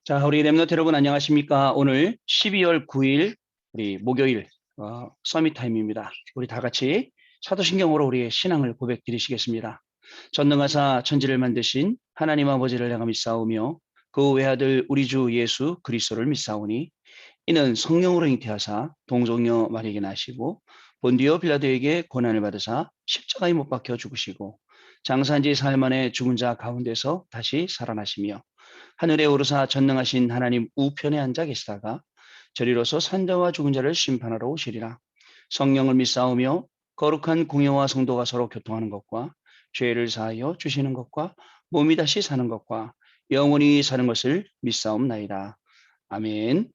자, 우리 랩너트 여러분 안녕하십니까? 오늘 12월 9일 우리 목요일 서밋 타임입니다. 우리 다 같이 사도신경으로 우리의 신앙을 고백 드리시겠습니다. 전능하사 천지를 만드신 하나님 아버지를 내가 믿사오며 그 외아들 우리 주 예수 그리스도를 믿사오니 이는 성령으로 잉태하사 동정녀 마리에게 나시고 본디오 빌라도에게 고난을 받으사 십자가에 못 박혀 죽으시고 장사한 지 사흘 만에 죽은 자 가운데서 다시 살아나시며 하늘에 오르사 전능하신 하나님 우편에 앉아 계시다가 저리로서 산자와 죽은 자를 심판하러 오시리라. 성령을 믿사오며 거룩한 공예와 성도가 서로 교통하는 것과 죄를 사하여 주시는 것과 몸이 다시 사는 것과 영원히 사는 것을 믿사옵나이다. 아멘.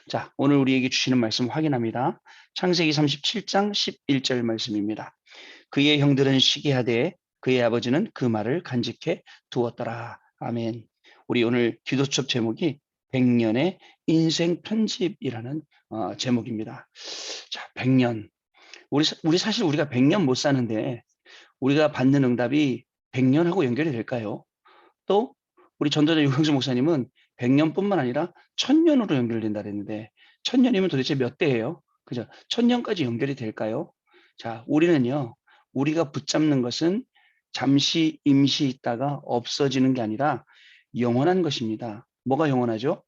자, 오늘 우리에게 주시는 말씀 확인합니다. 창세기 37장 11절 말씀입니다. 그의 형들은 시기하되 그의 아버지는 그 말을 간직해 두었더라. 아멘. 우리 오늘 기도첩 제목이 100년의 인생 편집이라는 제목입니다. 자, 100년. 우리 사실 우리가 100년 못 사는데 우리가 받는 응답이 100년하고 연결이 될까요? 또 우리 전도자 유광수 목사님은 100년뿐만 아니라 1000년으로 연결된다 그랬는데 1000년이면 도대체 몇 대예요? 그죠? 1000년까지 연결이 될까요? 자, 우리는요. 우리가 붙잡는 것은 잠시 임시 있다가 없어지는 게 아니라 영원한 것입니다. 뭐가 영원하죠?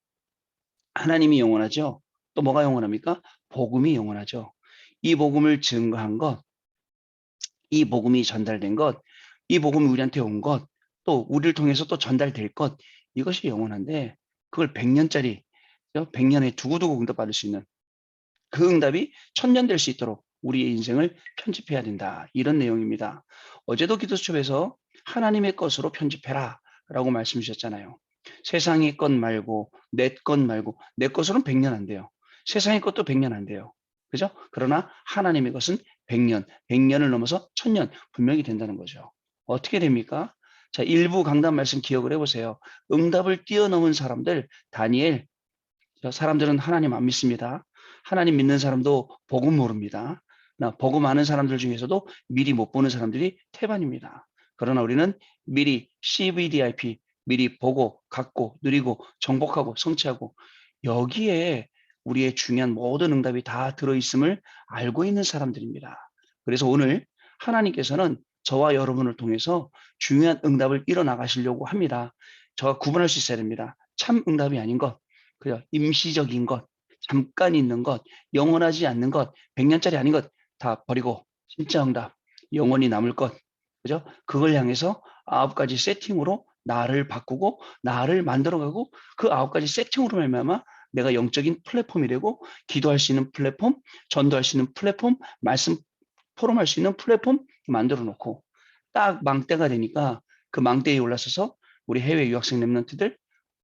하나님이 영원하죠. 또 뭐가 영원합니까? 복음이 영원하죠. 이 복음을 증거한 것, 이 복음이 전달된 것, 이 복음이 우리한테 온 것, 또 우리를 통해서 또 전달될 것, 이것이 영원한데 그걸 100년짜리, 100년에 두고두고 응답받을 수 있는 그 응답이 1000년 될 수 있도록 우리의 인생을 편집해야 된다. 이런 내용입니다. 어제도 기도수첩에서 하나님의 것으로 편집해라 라고 말씀 주셨잖아요. 세상의 것 말고 내 것 말고 내 것으로는 100년 안 돼요. 세상의 것도 100년 안 돼요. 그죠? 그러나 하나님의 것은 100년, 100년을 넘어서 1000년 분명히 된다는 거죠. 어떻게 됩니까? 자, 일부 강단 말씀 기억을 해보세요. 응답을 뛰어넘은 사람들, 다니엘, 사람들은 하나님 안 믿습니다. 하나님 믿는 사람도 복음 모릅니다. 복음 아는 사람들 중에서도 미리 못 보는 사람들이 태반입니다. 그러나 우리는 미리 CVDIP, 미리 보고, 갖고, 누리고, 정복하고, 성취하고 여기에 우리의 중요한 모든 응답이 다 들어있음을 알고 있는 사람들입니다. 그래서 오늘 하나님께서는 저와 여러분을 통해서 중요한 응답을 이뤄나가시려고 합니다. 저가 구분할 수 있어야 됩니다. 참 응답이 아닌 것, 그죠? 임시적인 것, 잠깐 있는 것, 영원하지 않는 것, 100년짜리 아닌 것 다 버리고 진짜 응답, 영원히 남을 것, 그죠? 그걸 향해서 9가지 세팅으로 나를 바꾸고 나를 만들어가고 그 9가지 세팅으로 말미암아 내가 영적인 플랫폼이 되고 기도할 수 있는 플랫폼, 전도할 수 있는 플랫폼, 말씀 포럼할 수 있는 플랫폼 만들어 놓고 딱 망때가 되니까 그 망대에 올라서서 우리 해외 유학생 랩런트들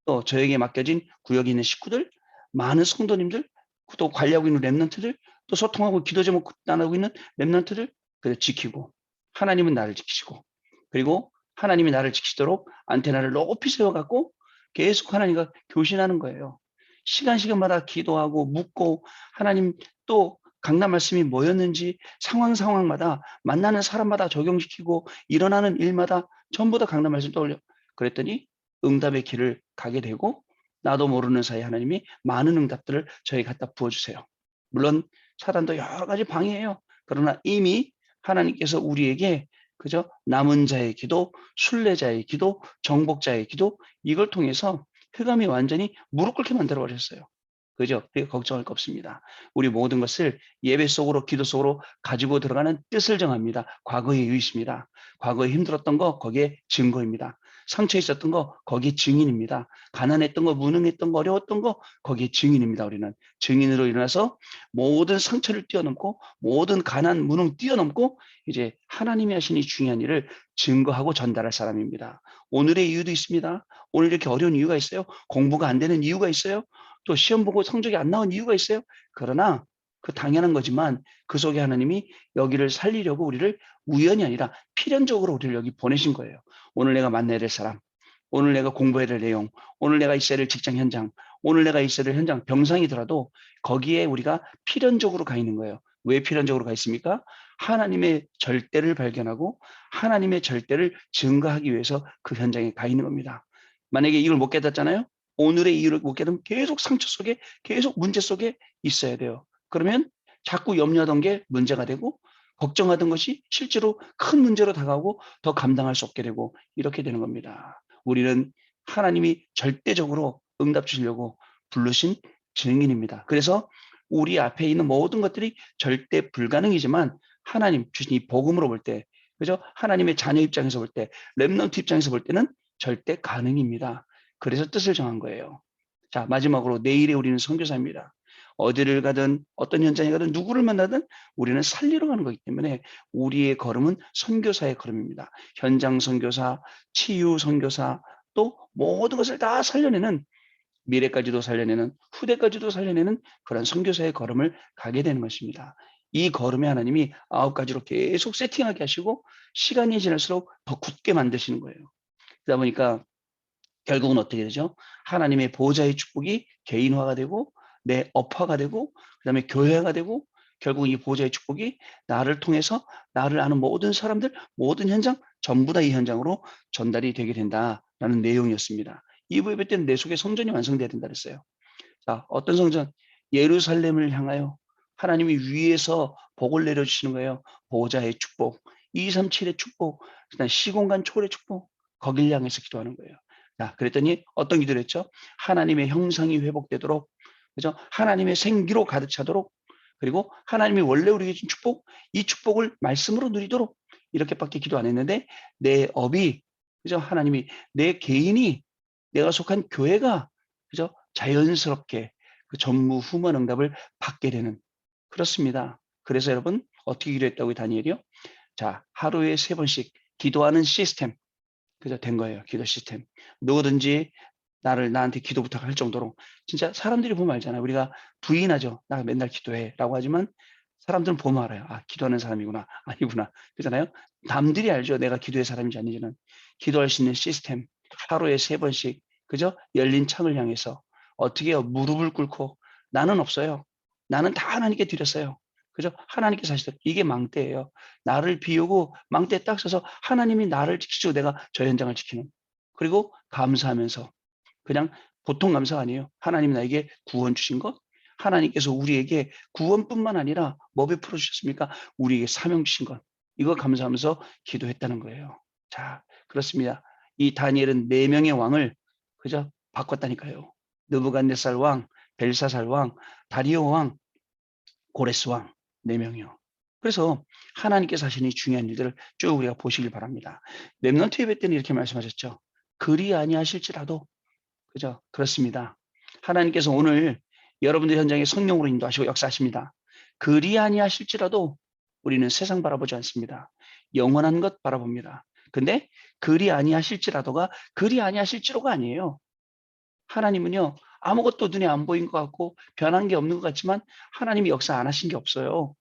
또 저에게 맡겨진 구역에 있는 식구들, 많은 성도님들, 또 관리하고 있는 랩런트들, 또 소통하고 기도 제목 나누고 있는 랩런트들, 그를 지키고 하나님은 나를 지키시고 그리고 하나님이 나를 지키시도록 안테나를 높이 세워갖고 계속 하나님과 교신하는 거예요. 시간마다 기도하고 묻고 하나님 또 강단 말씀이 뭐였는지 상황마다 만나는 사람마다 적용시키고 일어나는 일마다 전부 다 강단 말씀 떠올려. 그랬더니 응답의 길을 가게 되고 나도 모르는 사이 하나님이 많은 응답들을 저에게 갖다 부어주세요. 물론 사단도 여러 가지 방해해요. 그러나 이미 하나님께서 우리에게 그저 남은 자의 기도, 순례자의 기도, 정복자의 기도 이걸 통해서 흑암이 완전히 무릎 꿇게 만들어 버렸어요. 그죠? 그게 걱정할 거 없습니다. 우리 모든 것을 예배 속으로 기도 속으로 가지고 들어가는 뜻을 정합니다. 과거의 유익입니다. 과거에 힘들었던 거 거기에 증거입니다. 상처 있었던 거 거기에 증인입니다. 가난했던 거 무능했던 거 어려웠던 거 거기에 증인입니다. 우리는 증인으로 일어나서 모든 상처를 뛰어넘고 모든 가난 무능 뛰어넘고 이제 하나님이 하신 이 중요한 일을 증거하고 전달할 사람입니다. 오늘의 이유도 있습니다. 오늘 이렇게 어려운 이유가 있어요. 공부가 안 되는 이유가 있어요. 또 시험 보고 성적이 안 나온 이유가 있어요. 그러나 그 당연한 거지만 그 속에 하나님이 여기를 살리려고 우리를 우연이 아니라 필연적으로 우리를 여기 보내신 거예요. 오늘 내가 만나야 될 사람, 오늘 내가 공부해야 될 내용, 오늘 내가 있어야 될 직장 현장, 오늘 내가 있어야 될 현장, 병상이더라도 거기에 우리가 필연적으로 가 있는 거예요. 왜 필연적으로 가 있습니까? 하나님의 절대를 발견하고 하나님의 절대를 증거하기 위해서 그 현장에 가 있는 겁니다. 만약에 이걸 못 깨닫잖아요? 오늘의 이유를 못 깨달으면 계속 상처 속에, 계속 문제 속에 있어야 돼요. 그러면 자꾸 염려하던 게 문제가 되고 걱정하던 것이 실제로 큰 문제로 다가오고 더 감당할 수 없게 되고 이렇게 되는 겁니다. 우리는 하나님이 절대적으로 응답 주시려고 부르신 증인입니다. 그래서 우리 앞에 있는 모든 것들이 절대 불가능이지만 하나님 주신 이 복음으로 볼 때, 그죠? 하나님의 자녀 입장에서 볼 때, 렘넌트 입장에서 볼 때는 절대 가능입니다. 그래서 뜻을 정한 거예요. 자, 마지막으로 내일에 우리는 선교사입니다. 어디를 가든 어떤 현장에 가든 누구를 만나든 우리는 살리러 가는 거기 때문에 우리의 걸음은 선교사의 걸음입니다. 현장 선교사, 치유 선교사, 또 모든 것을 다 살려내는, 미래까지도 살려내는, 후대까지도 살려내는 그런 선교사의 걸음을 가게 되는 것입니다. 이 걸음에 하나님이 9가지로 계속 세팅하게 하시고 시간이 지날수록 더 굳게 만드시는 거예요. 그러다 보니까 결국은 어떻게 되죠? 하나님의 보좌의 축복이 개인화가 되고 내 업화가 되고 그다음에 교회화가 되고 결국 이 보좌의 축복이 나를 통해서 나를 아는 모든 사람들, 모든 현장 전부 다 이 현장으로 전달이 되게 된다라는 내용이었습니다. 2부 예배 때는 내 속에 성전이 완성돼야 된다 그랬어요. 자, 어떤 성전? 예루살렘을 향하여 하나님이 위에서 복을 내려주시는 거예요. 보호자의 축복, 237의 축복, 그다음 시공간 초월의 축복, 거길 향해서 기도하는 거예요. 자, 그랬더니 어떤 기도를 했죠? 하나님의 형상이 회복되도록, 그죠? 하나님의 생기로 가득 차도록, 그리고 하나님이 원래 우리에게 준 축복, 이 축복을 말씀으로 누리도록 이렇게밖에 기도 안 했는데 내 업이, 그죠? 하나님이 내 개인이 내가 속한 교회가, 그죠? 자연스럽게 그 전무후무한 응답을 받게 되는, 그렇습니다. 그래서 여러분 어떻게 기도했다고요, 다니엘이요? 자, 하루에 3번씩 기도하는 시스템, 그죠? 된 거예요. 기도 시스템. 누구든지 나한테 기도 부탁할 정도로. 진짜 사람들이 보면 알잖아요. 우리가 부인하죠. "나 맨날 기도해."라고 하지만 사람들은 보면 알아요. '아, 기도하는 사람이구나. 아니구나.' 그잖아요. 남들이 알죠. 내가 기도의 사람인지 아닌지는. 기도할 수 있는 시스템. 하루에 3번씩, 그죠? 열린 창을 향해서 어떻게 해요? 무릎을 꿇고. 나는 없어요. 나는 다 하나님께 드렸어요. 그죠? 하나님께서 하시더라. 이게 망대예요. 나를 비우고 망대에 딱 서서 하나님이 나를 지키시고 내가 저 현장을 지키는. 그리고 감사하면서, 그냥 보통 감사가 아니에요. 하나님이 나에게 구원 주신 것, 하나님께서 우리에게 구원뿐만 아니라 뭐 베풀어 주셨습니까? 우리에게 사명 주신 것. 이거 감사하면서 기도했다는 거예요. 자, 그렇습니다. 이 다니엘은 4명의 왕을, 그죠? 바꿨다니까요. 느부갓네살 왕, 벨사살 왕, 다리오 왕, 고레스 왕, 4명이요. 그래서 하나님께서 하신 이 중요한 일들을 쭉 우리가 보시길 바랍니다. 렘넌트 예배 때는 이렇게 말씀하셨죠. 그리 아니하실지라도, 그죠? 그렇습니다. 하나님께서 오늘 여러분들 현장에 성령으로 인도하시고 역사하십니다. 그리 아니하실지라도 우리는 세상 바라보지 않습니다. 영원한 것 바라봅니다. 근데 그리 아니하실지라도가 그리 아니하실지로가 아니에요. 하나님은요, 아무것도 눈에 안 보인 것 같고 변한 게 없는 것 같지만 하나님이 역사 안 하신 게 없어요.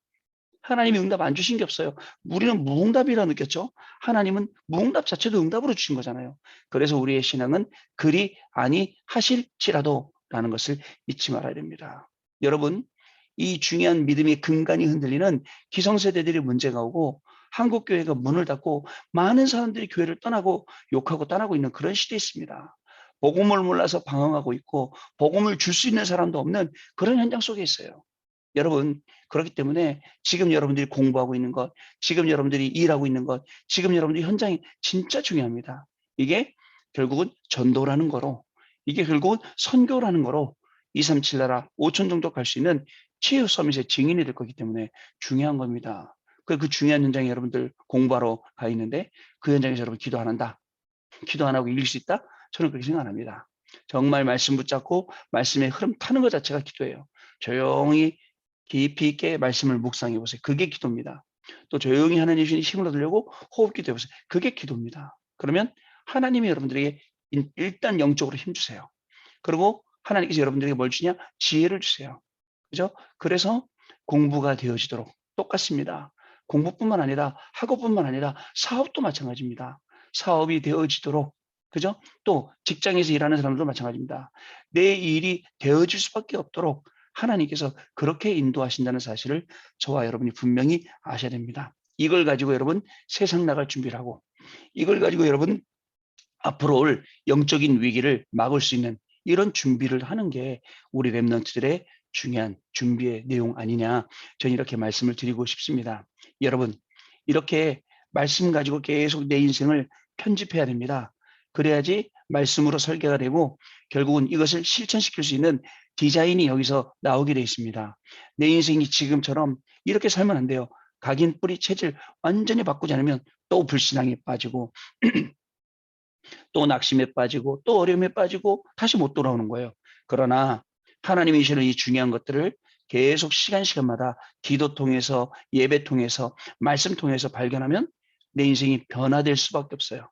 하나님이 응답 안 주신 게 없어요. 우리는 무응답이라 느꼈죠. 하나님은 무응답 자체도 응답으로 주신 거잖아요. 그래서 우리의 신앙은 그리 아니하실지라도라는 것을 잊지 말아야 됩니다. 여러분, 이 중요한 믿음의 근간이 흔들리는 기성세대들이 문제가 오고 한국 교회가 문을 닫고 많은 사람들이 교회를 떠나고 욕하고 떠나고 있는 그런 시대에 있습니다. 복음을 몰라서 방황하고 있고 복음을 줄 수 있는 사람도 없는 그런 현장 속에 있어요. 여러분, 그렇기 때문에 지금 여러분들이 공부하고 있는 것, 지금 여러분들이 일하고 있는 것, 지금 여러분들이 현장이 진짜 중요합니다. 이게 결국은 전도라는 거로, 이게 결국은 선교라는 거로 237 나라 5천 정도 갈 수 있는 치유 서밋의 증인이 될 거기 때문에 중요한 겁니다. 그 중요한 현장에 여러분들 공부하러 가 있는데 그 현장에서 여러분 기도 안 한다? 기도 안 하고 이길 수 있다? 저는 그렇게 생각 안 합니다. 정말 말씀 붙잡고 말씀의 흐름 타는 것 자체가 기도예요. 조용히 깊이 있게 말씀을 묵상해 보세요. 그게 기도입니다. 또 조용히 하나님 주신 힘을 얻으려고 호흡 기도해 보세요. 그게 기도입니다. 그러면 하나님이 여러분들에게 일단 영적으로 힘 주세요. 그리고 하나님께서 여러분들에게 뭘 주냐? 지혜를 주세요. 그죠? 그래서 공부가 되어지도록 똑같습니다. 공부뿐만 아니라 학업뿐만 아니라 사업도 마찬가지입니다. 사업이 되어지도록, 그죠? 또 직장에서 일하는 사람들도 마찬가지입니다. 내 일이 되어질 수밖에 없도록 하나님께서 그렇게 인도하신다는 사실을 저와 여러분이 분명히 아셔야 됩니다. 이걸 가지고 여러분 세상 나갈 준비를 하고, 이걸 가지고 여러분 앞으로 올 영적인 위기를 막을 수 있는 이런 준비를 하는 게 우리 랩런트들의 중요한 준비의 내용 아니냐, 저는 이렇게 말씀을 드리고 싶습니다. 여러분, 이렇게 말씀 가지고 계속 내 인생을 편집해야 됩니다. 그래야지 말씀으로 설계가 되고 결국은 이것을 실천시킬 수 있는 디자인이 여기서 나오게 되어 있습니다. 내 인생이 지금처럼 이렇게 살면 안 돼요. 각인 뿌리 체질 완전히 바꾸지 않으면 또 불신앙에 빠지고 또 낙심에 빠지고 또 어려움에 빠지고 다시 못 돌아오는 거예요. 그러나 하나님이 주시는 이 중요한 것들을 계속 시간마다 기도 통해서 예배 통해서 말씀 통해서 발견하면 내 인생이 변화될 수밖에 없어요.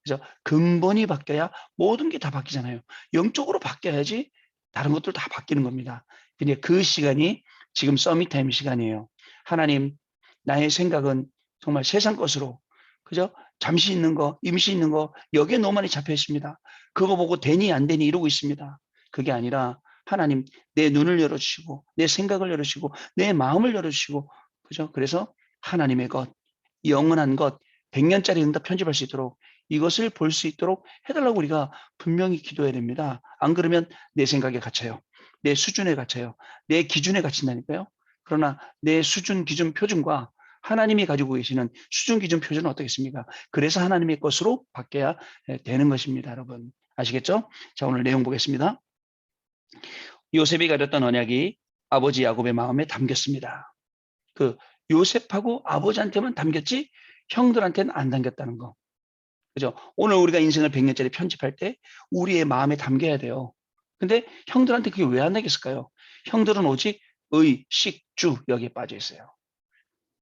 그래서 근본이 바뀌어야 모든 게 다 바뀌잖아요. 영적으로 바뀌어야지 다른 것들 다 바뀌는 겁니다. 근데 그 시간이 지금 서밋타임 시간이에요. 하나님, 나의 생각은 정말 세상 것으로, 그죠? 잠시 있는 거, 임시 있는 거, 여기에 너무 많이 잡혀 있습니다. 그거 보고 되니 안 되니 이러고 있습니다. 그게 아니라 하나님, 내 눈을 열어주시고, 내 생각을 열어주시고, 내 마음을 열어주시고, 그죠? 그래서 하나님의 것, 영원한 것, 100년짜리 응답 편집할 수 있도록 이것을 볼 수 있도록 해달라고 우리가 분명히 기도해야 됩니다. 안 그러면 내 생각에 갇혀요. 내 수준에 갇혀요. 내 기준에 갇힌다니까요. 그러나 내 수준, 기준, 표준과 하나님이 가지고 계시는 수준, 기준, 표준은 어떻겠습니까? 그래서 하나님의 것으로 바뀌어야 되는 것입니다, 여러분. 아시겠죠? 자, 오늘 내용 보겠습니다. 요셉이 가졌던 언약이 아버지 야곱의 마음에 담겼습니다. 그 요셉하고 아버지한테만 담겼지 형들한테는 안 담겼다는 거. 그죠? 오늘 우리가 인생을 100년짜리 편집할 때 우리의 마음에 담겨야 돼요. 근데 형들한테 그게 왜 안 되겠을까요? 형들은 오직 의, 식, 주 여기에 빠져 있어요.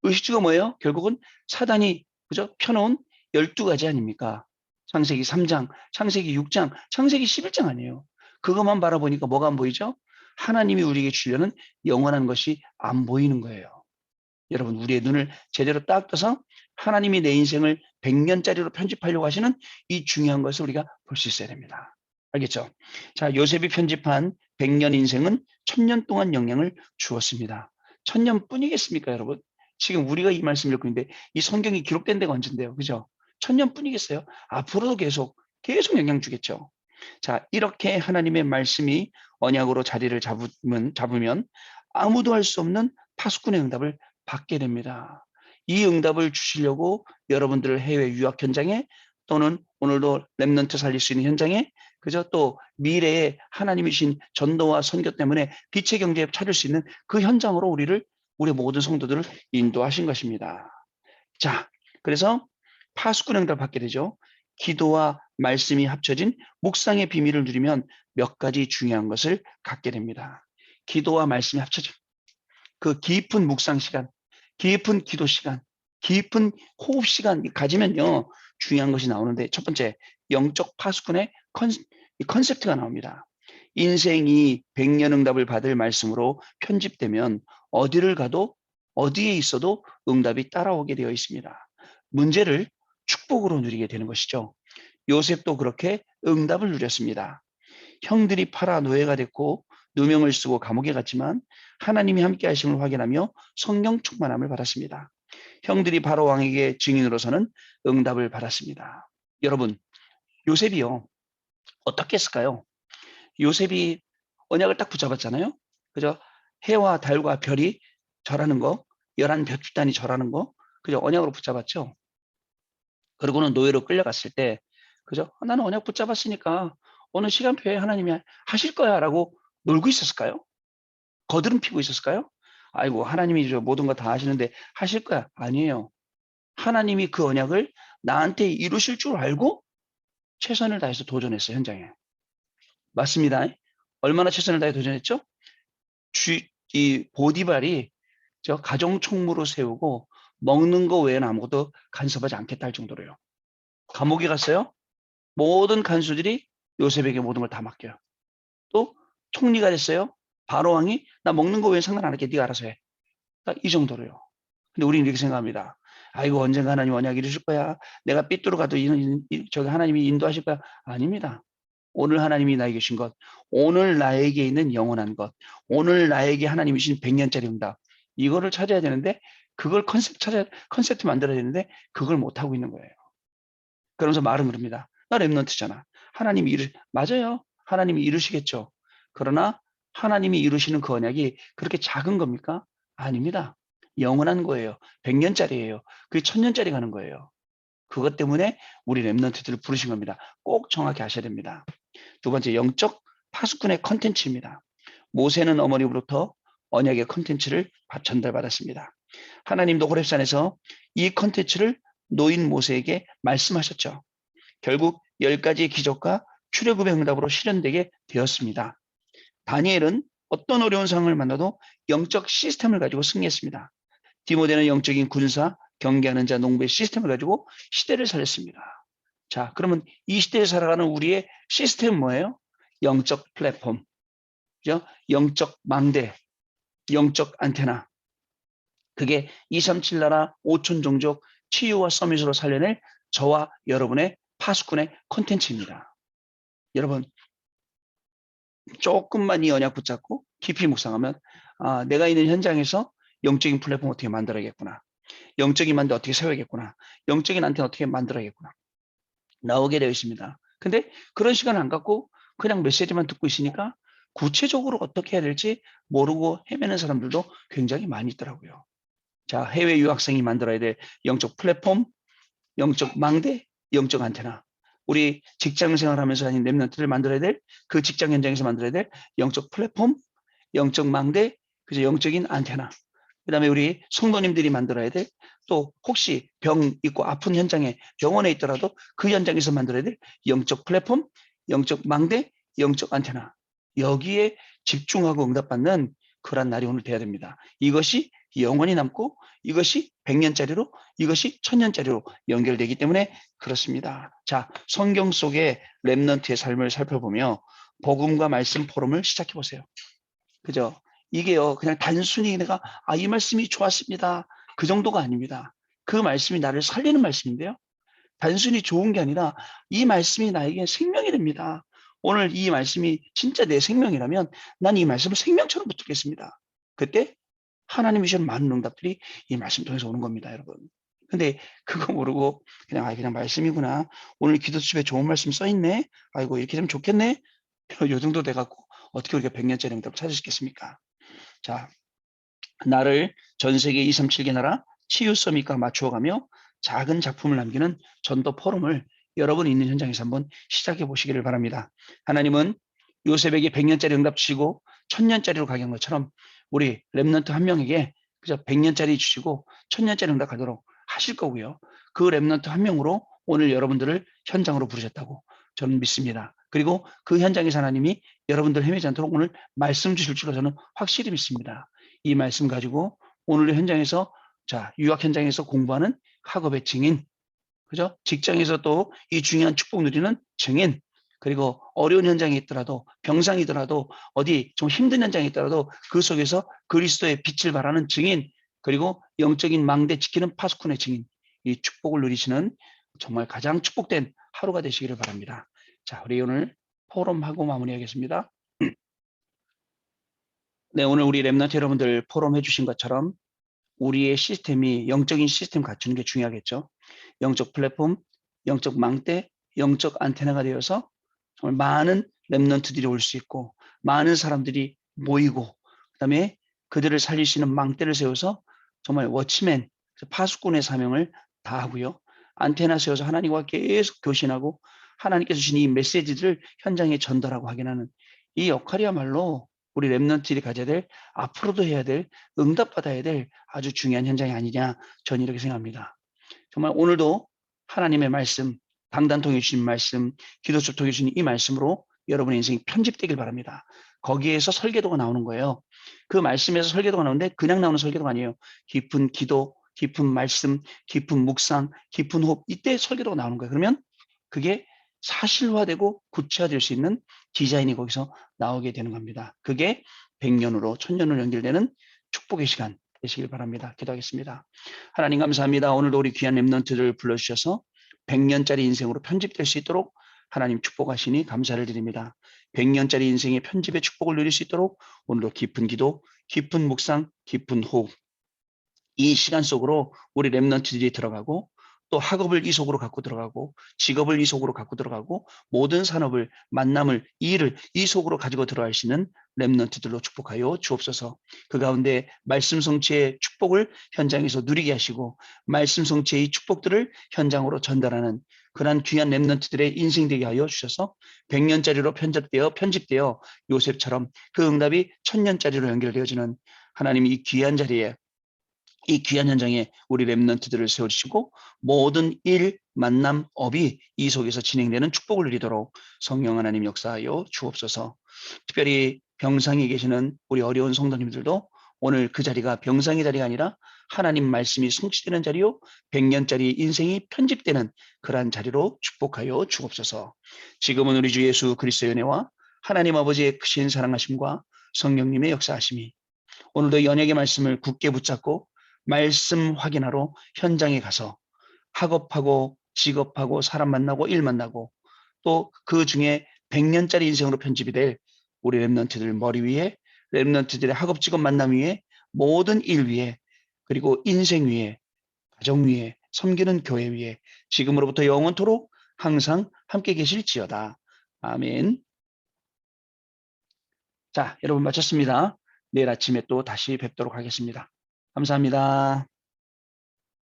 의식주가 뭐예요? 결국은 사단이 그죠? 펴놓은 12가지 아닙니까? 창세기 3장, 창세기 6장, 창세기 11장 아니에요. 그것만 바라보니까 뭐가 안 보이죠? 하나님이 우리에게 주려는 영원한 것이 안 보이는 거예요. 여러분, 우리의 눈을 제대로 딱 떠서 하나님이 내 인생을 100년짜리로 편집하려고 하시는 이 중요한 것을 우리가 볼 수 있어야 됩니다. 알겠죠? 자, 요셉이 편집한 100년 인생은 1000년 동안 영향을 주었습니다. 1000년뿐이겠습니까, 여러분? 지금 우리가 이 말씀을 읽고 있는데 이 성경이 기록된 데가 언젠데요, 그죠? 1000년뿐이겠어요? 앞으로도 계속 영향 주겠죠. 자, 이렇게 하나님의 말씀이 언약으로 자리를 잡으면 아무도 할 수 없는 파수꾼의 응답을 받게 됩니다. 이 응답을 주시려고 여러분들을 해외 유학 현장에 또는 오늘도 랩넌트 살릴 수 있는 현장에 그저 또 미래에 하나님이 주신 전도와 선교 때문에 빛의 경제에 찾을 수 있는 그 현장으로 우리 모든 성도들을 인도하신 것입니다. 자, 그래서 파수꾼 응답을 받게 되죠. 기도와 말씀이 합쳐진 묵상의 비밀을 누리면 몇 가지 중요한 것을 갖게 됩니다. 기도와 말씀이 합쳐진 그 깊은 묵상 시간, 깊은 기도 시간, 깊은 호흡 시간 가지면요 중요한 것이 나오는데 첫 번째 영적 파수꾼의 컨셉트가 나옵니다. 인생이 100년 응답을 받을 말씀으로 편집되면 어디를 가도 어디에 있어도 응답이 따라오게 되어 있습니다. 문제를 축복으로 누리게 되는 것이죠. 요셉도 그렇게 응답을 누렸습니다. 형들이 팔아 노예가 됐고 누명을 쓰고 감옥에 갔지만 하나님이 함께 하심을 확인하며 성령 충만함을 받았습니다. 형들이 바로 왕에게 증인으로서는 응답을 받았습니다. 여러분, 요셉이요. 어떻게 했을까요? 요셉이 언약을 딱 붙잡았잖아요. 그죠? 해와 달과 별이 절하는 거, 11별 집단이 절하는 거, 그죠? 언약으로 붙잡았죠. 그러고는 노예로 끌려갔을 때, 그죠? 나는 언약 붙잡았으니까 어느 시간표에 하나님이 하실 거야 라고 놀고 있었을까요? 거드름 피고 있었을까요? 아이고, 하나님이 저 모든 거 다 하시는데 하실 거야. 아니에요. 하나님이 그 언약을 나한테 이루실 줄 알고 최선을 다해서 도전했어요, 현장에. 맞습니다. 얼마나 최선을 다해 도전했죠? 이 보디발이 저 가정 총무로 세우고 먹는 거 외에는 아무것도 간섭하지 않겠다 할 정도로요. 감옥에 갔어요. 모든 간수들이 요셉에게 모든 걸 다 맡겨요. 또 총리가 됐어요. 바로 왕이 나 먹는 거 외에 상관 안 할게. 네가 알아서 해. 이 정도로요. 근데 우리는 이렇게 생각합니다. 아이고 언젠가 하나님 언약 이루실 거야. 내가 삐뚤어 가도 저기 하나님이 인도하실 거야. 아닙니다. 오늘 하나님이 나에게 주신 것, 오늘 나에게 있는 영원한 것, 오늘 나에게 하나님이 주신 100년짜리 응답, 이거를 찾아야 되는데 그걸 컨셉트 만들어야 되는데 그걸 못 하고 있는 거예요. 그러면서 말은 그럽니다. 나 랩넌트잖아. 하나님이 맞아요. 하나님이 이루시겠죠. 그러나 하나님이 이루시는 그 언약이 그렇게 작은 겁니까? 아닙니다. 영원한 거예요. 100년짜리예요. 그게 1000년짜리 가는 거예요. 그것 때문에 우리 렘넌트들을 부르신 겁니다. 꼭 정확히 아셔야 됩니다. 두 번째, 영적 파수꾼의 컨텐츠입니다. 모세는 어머니로부터 언약의 컨텐츠를 전달받았습니다. 하나님도 호렙산에서 이 컨텐츠를 노인 모세에게 말씀하셨죠. 결국 10가지의 기적과 출애굽의 응답으로 실현되게 되었습니다. 다니엘은 어떤 어려운 상황을 만나도 영적 시스템을 가지고 승리했습니다. 디모데는 영적인 군사, 경계하는 자, 농부의 시스템을 가지고 시대를 살렸습니다. 자, 그러면 이 시대에 살아가는 우리의 시스템은 뭐예요? 영적 플랫폼, 그죠? 영적 망대, 영적 안테나. 그게 237 나라 5천 종족 치유와 서밋으로 살려낼 저와 여러분의 파수꾼의 콘텐츠입니다. 여러분, 조금만 이 언약 붙잡고 깊이 묵상하면 내가 있는 현장에서 영적인 플랫폼 어떻게 만들어야겠구나. 영적인 만대 어떻게 세워야겠구나. 영적인 안테나 어떻게 만들어야겠구나. 나오게 되어 있습니다. 근데 그런 시간을 안 갖고 그냥 메시지만 듣고 있으니까 구체적으로 어떻게 해야 될지 모르고 헤매는 사람들도 굉장히 많이 있더라고요. 자, 해외 유학생이 만들어야 될 영적 플랫폼, 영적 망대, 영적 안테나. 우리 직장 생활하면서 하는 랩런트를 만들어야 될 그 직장 현장에서 만들어야 될 영적 플랫폼, 영적 망대, 그죠? 영적인 안테나. 그다음에 우리 성도님들이 만들어야 될 또 혹시 병 있고 아픈 현장에 병원에 있더라도 그 현장에서 만들어야 될 영적 플랫폼, 영적 망대, 영적 안테나. 여기에 집중하고 응답받는 그런 날이 오늘 돼야 됩니다. 이것이 영원히 남고 이것이 100년짜리로 이것이 1000년짜리로 연결되기 때문에 그렇습니다. 자, 성경 속의 렘넌트의 삶을 살펴보며 복음과 말씀 포럼을 시작해 보세요. 그죠? 이게요, 그냥 단순히 내가, 이 말씀이 좋았습니다. 그 정도가 아닙니다. 그 말씀이 나를 살리는 말씀인데요. 단순히 좋은 게 아니라 이 말씀이 나에게 생명이 됩니다. 오늘 이 말씀이 진짜 내 생명이라면 난 이 말씀을 생명처럼 붙들겠습니다. 그때 하나님이 주신 많은 응답들이 이 말씀 통해서 오는 겁니다, 여러분. 근데 그거 모르고 그냥 말씀이구나. 오늘 기도집에 좋은 말씀 써 있네. 아이고 이렇게 되면 좋겠네. 요 정도 돼 갖고 어떻게 우리가 100년짜리 응답을 찾을 수 있겠습니까? 자, 나를 전 세계 237개 나라 치유 서밋과 맞추어가며 작은 작품을 남기는 전도 포럼을 여러분 있는 현장에서 한번 시작해 보시기를 바랍니다. 하나님은 요셉에게 100년짜리 응답 주시고 1000년짜리로 가게 한 것처럼 우리 랩런트 한 명에게 그저 100년짜리 주시고 1000년짜리 응답 가도록 하실 거고요. 그 랩런트 한 명으로 오늘 여러분들을 현장으로 부르셨다고 저는 믿습니다. 그리고 그 현장에서 하나님이 여러분들 헤매지 않도록 오늘 말씀 주실 줄로 저는 확실히 믿습니다. 이 말씀 가지고 오늘 현장에서 유학 현장에서 공부하는 학업의 증인, 그죠? 직장에서 또 이 중요한 축복 누리는 증인, 그리고 어려운 현장에 있더라도 병상이더라도 어디 좀 힘든 현장에 있더라도 그 속에서 그리스도의 빛을 발하는 증인, 그리고 영적인 망대 지키는 파수꾼의 증인, 이 축복을 누리시는 정말 가장 축복된 하루가 되시기를 바랍니다. 자, 우리 오늘 포럼하고 마무리하겠습니다. 네, 오늘 우리 랩런트 여러분들 포럼 해주신 것처럼 우리의 시스템이 영적인 시스템 갖추는 게 중요하겠죠. 영적 플랫폼, 영적 망대, 영적 안테나가 되어서 정말 많은 랩런트들이 올 수 있고 많은 사람들이 모이고 그다음에 그들을 살리시는 망대를 세워서 정말 워치맨, 파수꾼의 사명을 다하고요. 안테나 세워서 하나님과 계속 교신하고 하나님께서 주신 이 메시지들을 현장에 전달하고 하게 하는 이 역할이야말로 우리 랩런트들이 가져야 될 앞으로도 해야 될 응답받아야 될 아주 중요한 현장이 아니냐 저는 이렇게 생각합니다. 정말 오늘도 하나님의 말씀, 강단 통해 주신 말씀, 기도책 통해 주신 이 말씀으로 여러분의 인생이 편집되길 바랍니다. 거기에서 설계도가 나오는 거예요. 그 말씀에서 설계도가 나오는데 그냥 나오는 설계도가 아니에요. 깊은 기도, 깊은 말씀, 깊은 묵상, 깊은 호흡, 이때 설계도가 나오는 거예요. 그러면 그게 사실화되고 구체화될 수 있는 디자인이 거기서 나오게 되는 겁니다. 그게 100년으로 1000년으로 연결되는 축복의 시간 되시길 바랍니다. 기도하겠습니다. 하나님 감사합니다. 오늘도 우리 귀한 랩런트를 불러주셔서 100년짜리 인생으로 편집될 수 있도록 하나님 축복하시니 감사를 드립니다. 100년짜리 인생의 편집의 축복을 누릴 수 있도록 오늘도 깊은 기도, 깊은 묵상, 깊은 호흡 이 시간 속으로 우리 랩런트들이 들어가고 또 학업을 이 속으로 갖고 들어가고 직업을 이 속으로 갖고 들어가고 모든 산업을 만남을 일을 이 속으로 가지고 들어가시는 렘넌트들로 축복하여 주옵소서. 그 가운데 말씀 성취의 축복을 현장에서 누리게 하시고 말씀 성취의 축복들을 현장으로 전달하는 그러한 귀한 렘넌트들의 인생 되게 하여 주셔서 100년짜리로 편집되어 요셉처럼 그 응답이 1000년짜리로 연결되어지는 하나님이 이 귀한 자리에 이 귀한 현장에 우리 렘넌트들을 세워주시고 모든 일, 만남, 업이 이 속에서 진행되는 축복을 누리도록 성령 하나님 역사하여 주옵소서. 특별히 병상에 계시는 우리 어려운 성도님들도 오늘 그 자리가 병상의 자리가 아니라 하나님 말씀이 성취되는 자리요 100년짜리 인생이 편집되는 그러한 자리로 축복하여 주옵소서. 지금은 우리 주 예수 그리스도의 은혜와 하나님 아버지의 크신 사랑하심과 성령님의 역사하심이 오늘도 연약의 말씀을 굳게 붙잡고 말씀 확인하러 현장에 가서 학업하고 직업하고 사람 만나고 일 만나고 또 그 중에 100년짜리 인생으로 편집이 될 우리 렘넌트들 머리 위에 렘넌트들의 학업 직업 만남 위에 모든 일 위에 그리고 인생 위에 가정 위에 섬기는 교회 위에 지금으로부터 영원토록 항상 함께 계실지어다. 아멘. 자, 여러분 마쳤습니다. 내일 아침에 또 다시 뵙도록 하겠습니다. 감사합니다.